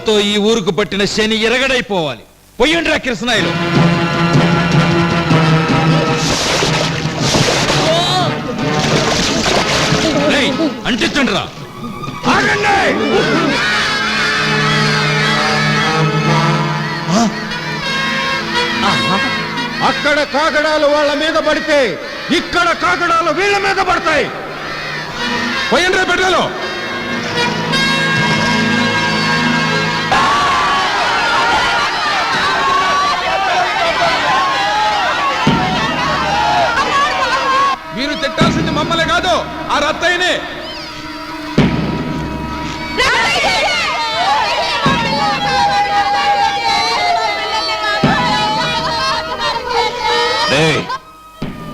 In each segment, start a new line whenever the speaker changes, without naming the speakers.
వాళ్ళతో ఈ ఊరుకు పట్టిన శని ఎరగడైపోవాలి. పొయ్యండ్రా కృష్ణాయిలు. అంటించండ్రా.
అక్కడ కాగడాలు వాళ్ళ మీద పడితే ఇక్కడ కాగడాలు వీళ్ళ మీద పడతాయి.
పోయండ్రా పెట్టాలో. మీరు తిట్టాల్సింది మమ్మల్ని కాదు, ఆ రత్తయ్యనే.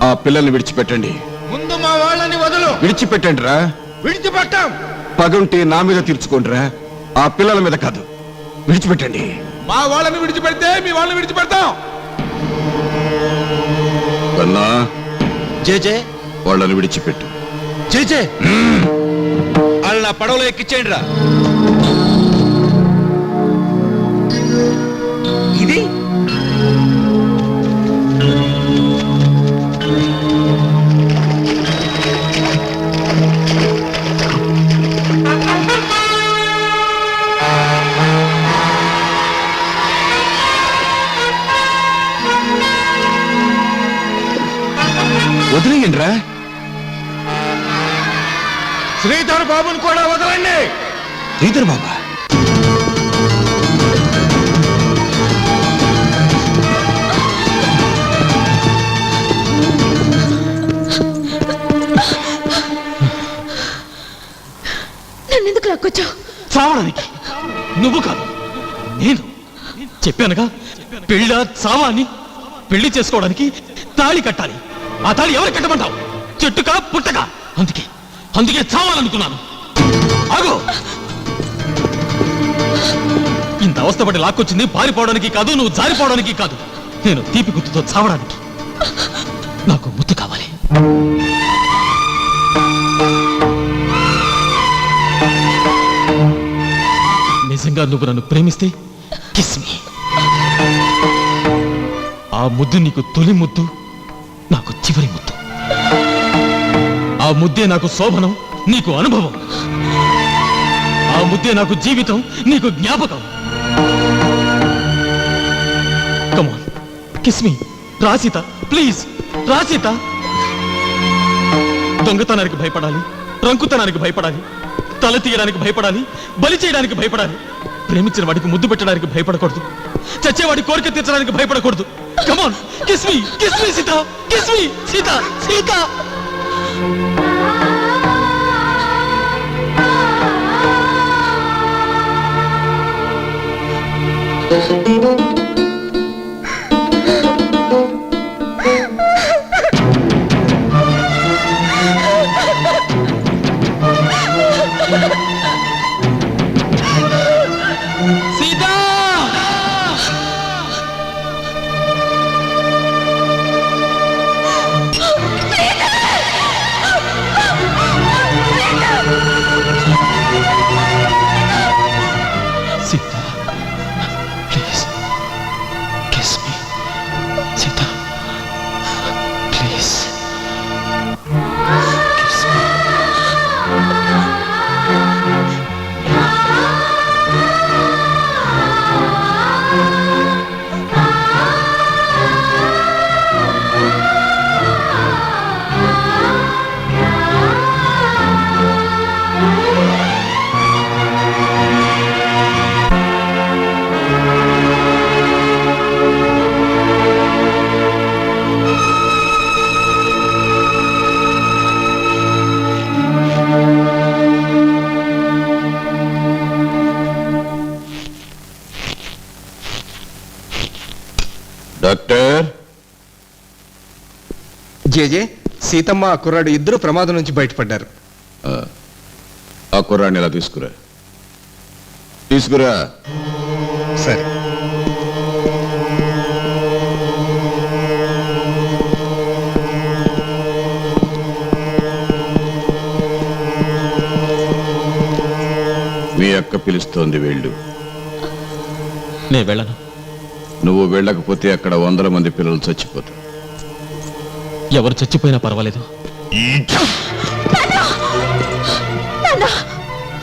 ఆ పిల్లల్ని విడిచిపెట్టండి.
ముందు మా వాళ్ళని వదులు.
విడిచిపెట్టండి రా.
విడిచిపెట్టాం.
పగుంటే నా మీద తీర్చుకోండి రా, ఆ పిల్లల మీద కాదు. విడిచిపెట్టండి.
మా వాళ్ళని విడిచిపెడితే మీ వాళ్ళని విడిచిపెడతాం.
అన్నా
జేజే
వాళ్ళని విడిచిపెట్టు.
జేజే వాళ్ళ నా పడవలో ఎక్కించేయండి రా.
ఇది
వదిలేయండి రా.
శ్రీధర్ బాబుని కూడా వదలండి.
శ్రీధర్ బాబా?
నన్నెందుకు లాక్కొచ్చావు?
చావడానికి. నువ్వు కాదు, నేను. చెప్పానుగా పెళ్ళా చావా అని. పెళ్లి చేసుకోవడానికి తాళి కట్టాలి. ఆ తాళి ఎవరు కట్టమంటావు? చెట్టుకా పుట్టకా? అందుకే చావాలనుకున్నాను. ఆగో, ఇంత అవస్థపడి లాక్కొచ్చింది పారిపోవడానికి కాదు, నువ్వు జారిపోవడానికి కాదు. నేను తీపి గుర్తుతో చావడానికి. నాకు ముద్దు కావాలి. నిజంగా నువ్వు నన్ను ప్రేమిస్తే కిస్ మీ. ఆ ముద్దు నీకు తొలి ముద్దు, నాకు చివరి ముద్దు. ఆ ముద్దే నాకు శోభనం, నీకు అనుభవం. ఆ ముద్దే నాకు జీవితం, నీకు జ్ఞాపకం. Come on, kiss me. రాసీత, ప్లీజ్. రాసీత. దొంగతనానికి భయపడాలి, రంకుతనానికి భయపడాలి, తల తీయడానికి భయపడాలి, బలి చేయడానికి భయపడాలి. ప్రేమించిన వాడికి ముద్దు పెట్టడానికి భయపడకూడదు, చచ్చేవాడి కోరిక తీర్చడానికి భయపడకూడదు. Come on, kiss me. Kiss me Sita. Kiss me Sita. Sita.
Doctor.
జేజే, సీతమ్మ ఆ కుర్రాడు ఇద్దరు ప్రమాదం నుంచి బయటపడ్డారు.
ఆ కుర్రాడిని ఎలా తీసుకురా.
సరే.
మీ అక్క పిలుస్తోంది, వెళ్ళు.
నేను వెళ్ళను.
నువ్వు వెళ్ళకపోతే అక్కడ 100 మంది పిల్లలు చచ్చిపోతారు.
ఎవరు చచ్చిపోయినా పర్వాలేదు.
నాన్న,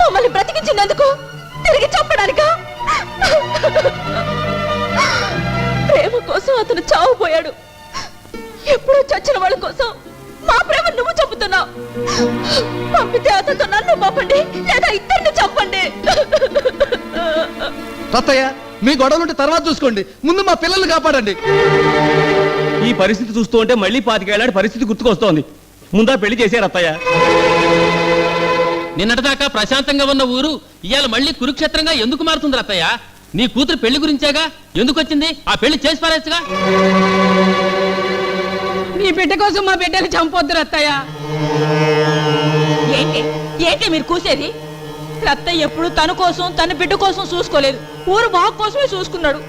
మమ్మల్ని బ్రతికించినందుకు తిరిగి చంపడానికా? ప్రేమ కోసం అతను చావుపోయాడు. ఎప్పుడూ చచ్చిన వాళ్ళ కోసం మా ప్రేమ నువ్వు చంపుతున్నావు. పంపితే అతనితో నన్ను పంపండి, లేదా ఇద్దరిని చంపండి.
తాతయ్య, మీ గొడవలుంటే తర్వాత చూసుకోండి, ముందు మా పిల్లల్ని కాపాడండి.
ఈ పరిస్థితి చూస్తూ ఉంటే మళ్ళీ 25 ఏళ్ళ పరిస్థితి గుర్తుకొస్తోంది. ముందా పెళ్లి చేశారు అత్తయ్య.
నిన్నటిదాకా ప్రశాంతంగా ఉన్న ఊరు ఇవాళ మళ్ళీ కురుక్షేత్రంగా ఎందుకు మారుతుంది అత్తయ్య? నీ కూతురు పెళ్లి గురించేగా. ఎందుకు వచ్చింది? ఆ పెళ్లి చేసి పారేచ్చుగా.
నీ బిడ్డ కోసం మా బిడ్డని చంపొద్దు రత్తయ్య.
ఏంటి ఏంటి మీరు కూసేది? రత్తయ్య ఎప్పుడు తన కోసం తన బిడ్డ కోసం చూసుకోలేదు, ఊరు బాగు కోసమే చూసుకున్నాడు.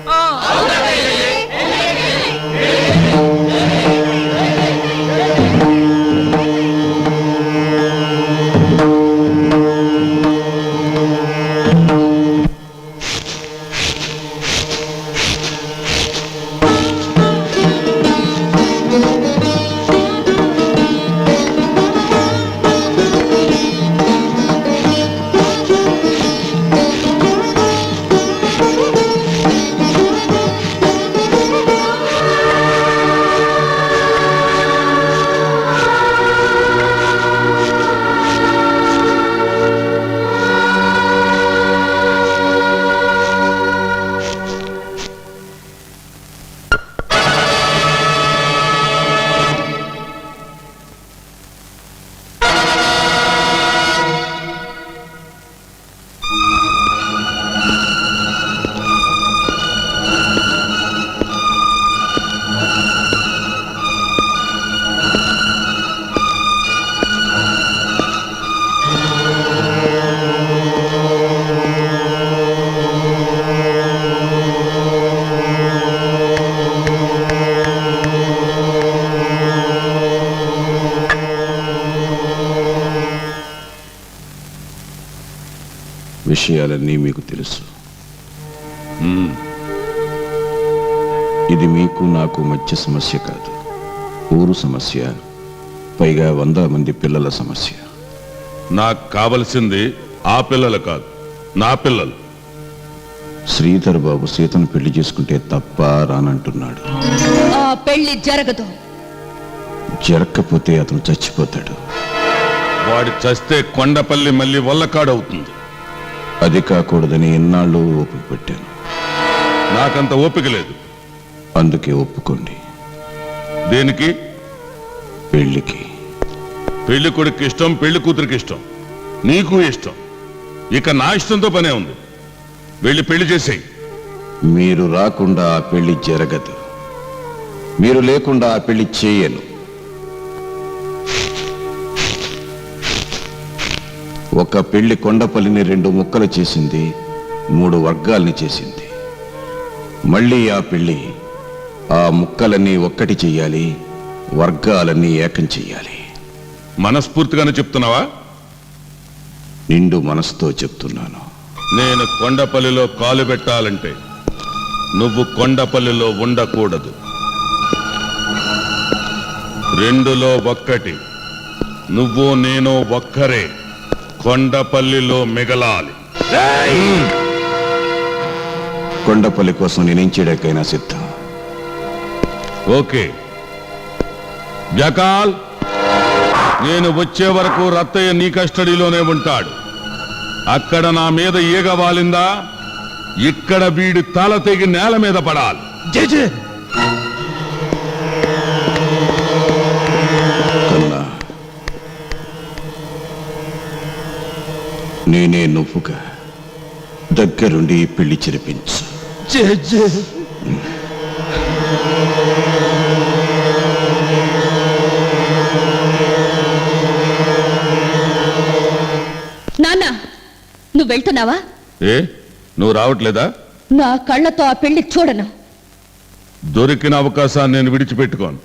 విషయాలన్నీ మీకు తెలుసు. ఇది మీకు నాకు మధ్య సమస్య కాదు, ఊరు సమస్య, పైగా 100 మంది పిల్లల సమస్య.
నాకు కావలసింది ఆ పిల్లలు కాదు, నా పిల్లలు.
శ్రీధర్ బాబు సీతను పెళ్లి చేసుకుంటే తప్ప రానంటున్నాడు.
ఆ పెళ్లి జరగదు.
జరగకపోతే అతను చచ్చిపోతాడు.
వాడి చస్తే కొండపల్లి మళ్ళీ వల్లకాడవుతుంది.
అది కాకూడదని ఎన్నాళ్ళు ఓపిక పెట్టాను.
నాకంత ఓపిక లేదు.
అందుకే ఒప్పుకోండి.
దేనికి?
పెళ్లికి.
పెళ్లి కొడుకు ఇష్టం, పెళ్లి కూతురికి ఇష్టం, నీకు ఇష్టం. ఇక నా ఇష్టంతో పనే ఉంది. వెళ్ళి పెళ్లి చేసేయి.
మీరు రాకుండా ఆ పెళ్లి జరగదు. మీరు లేకుండా ఆ పెళ్లి చేయను. ఒక పెళ్లి కొండపల్లిని 2 ముక్కలు చేసింది, 3 వర్గాల్ని చేసింది. మళ్ళీ ఆ పెళ్లి ఆ ముక్కలన్నీ ఒక్కటి చెయ్యాలి, వర్గాలన్నీ ఏకం చెయ్యాలి.
మనస్ఫూర్తిగానే చెప్తున్నావా?
నిండు మనసుతో చెప్తున్నాను.
నేను కొండపల్లిలో కాలు పెట్టాలంటే నువ్వు కొండపల్లిలో ఉండకూడదు. 2లో 1, నువ్వు నేను ఒక్కరే కొండపల్లిలో మిగలాలి.
కొండపల్లి కోసం నేనేం చేయడానికైనా సిద్ధం.
ఓకే జకాల్, నేను వచ్చే వరకు రత్తయ్య నీ కస్టడీలోనే ఉంటాడు. అక్కడ నా మీద ఈగ వాలిందా, ఇక్కడ వీడి తల తెగి నేల మీద పడాలి.
కన్నా, నేనే నువ్వుగా దగ్గరుండి పెళ్లి జరిపించు.
నాన్న, నువ్వు వెళ్తున్నావా?
ఏ, నువ్వు రావట్లేదా?
నా కళ్ళతో ఆ పెళ్లి చూడను.
దొరికిన అవకాశాన్ని నేను విడిచిపెట్టుకోను.